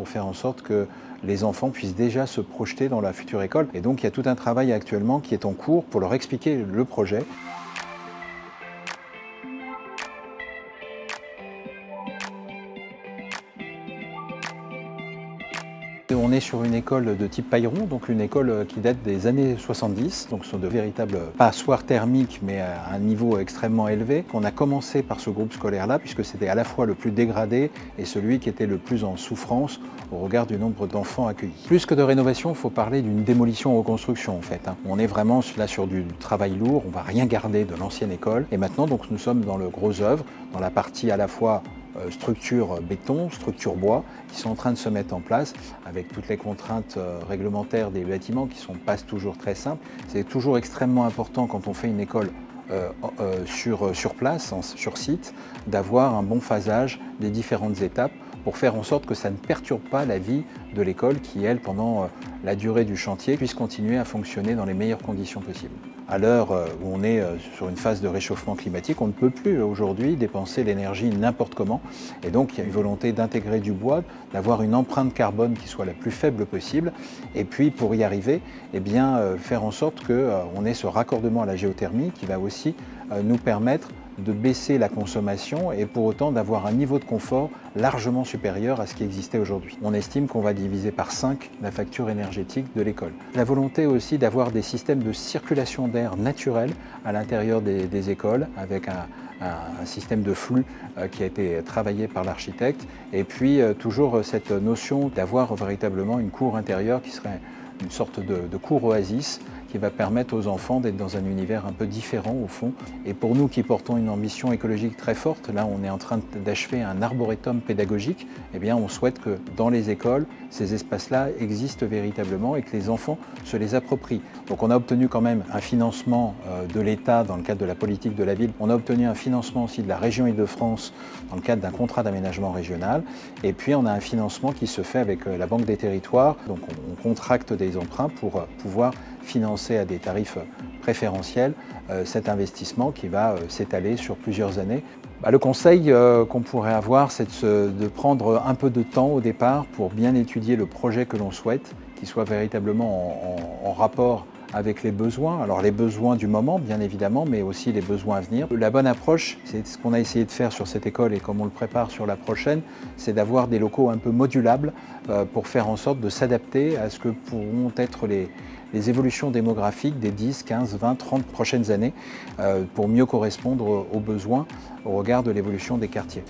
pour faire en sorte que les enfants puissent déjà se projeter dans la future école. Et donc il y a tout un travail actuellement qui est en cours pour leur expliquer le projet. On est sur une école de type pailleron, donc une école qui date des années 70. Donc ce sont de véritables passoires thermiques, mais à un niveau extrêmement élevé. On a commencé par ce groupe scolaire-là, puisque c'était à la fois le plus dégradé et celui qui était le plus en souffrance au regard du nombre d'enfants accueillis. Plus que de rénovation, il faut parler d'une démolition-reconstruction en fait. On est vraiment là sur du travail lourd, on ne va rien garder de l'ancienne école. Et maintenant, donc, nous sommes dans le gros œuvre, dans la partie à la fois structures béton, structures bois, qui sont en train de se mettre en place avec toutes les contraintes réglementaires des bâtiments qui ne sont pas toujours très simples. C'est toujours extrêmement important quand on fait une école sur place, sur site, d'avoir un bon phasage des différentes étapes pour faire en sorte que ça ne perturbe pas la vie de l'école qui, elle, pendant la durée du chantier, puisse continuer à fonctionner dans les meilleures conditions possibles. À l'heure où on est sur une phase de réchauffement climatique, on ne peut plus aujourd'hui dépenser l'énergie n'importe comment. Et donc il y a une volonté d'intégrer du bois, d'avoir une empreinte carbone qui soit la plus faible possible. Et puis pour y arriver, eh bien, faire en sorte qu'on ait ce raccordement à la géothermie qui va aussi nous permettre de baisser la consommation et pour autant d'avoir un niveau de confort largement supérieur à ce qui existait aujourd'hui. On estime qu'on va diviser par 5 la facture énergétique de l'école. La volonté aussi d'avoir des systèmes de circulation d'air naturel à l'intérieur des écoles avec un système de flux qui a été travaillé par l'architecte et puis toujours cette notion d'avoir véritablement une cour intérieure qui serait une sorte de cour oasis qui va permettre aux enfants d'être dans un univers un peu différent au fond. Et pour nous qui portons une ambition écologique très forte, là on est en train d'achever un arboretum pédagogique, eh bien on souhaite que dans les écoles, ces espaces-là existent véritablement et que les enfants se les approprient. Donc on a obtenu quand même un financement de l'État dans le cadre de la politique de la ville. On a obtenu un financement aussi de la région Île-de-France dans le cadre d'un contrat d'aménagement régional. Et puis on a un financement qui se fait avec la Banque des Territoires. Donc on contracte des emprunts pour pouvoir financer à des tarifs préférentiels cet investissement qui va s'étaler sur plusieurs années. Le conseil qu'on pourrait avoir, c'est de prendre un peu de temps au départ pour bien étudier le projet que l'on souhaite, qui soit véritablement en rapport avec les besoins. Alors les besoins du moment, bien évidemment, mais aussi les besoins à venir. La bonne approche, c'est ce qu'on a essayé de faire sur cette école et comme on le prépare sur la prochaine, c'est d'avoir des locaux un peu modulables pour faire en sorte de s'adapter à ce que pourront être les évolutions démographiques des 10, 15, 20, 30 prochaines années pour mieux correspondre aux besoins au regard de l'évolution des quartiers.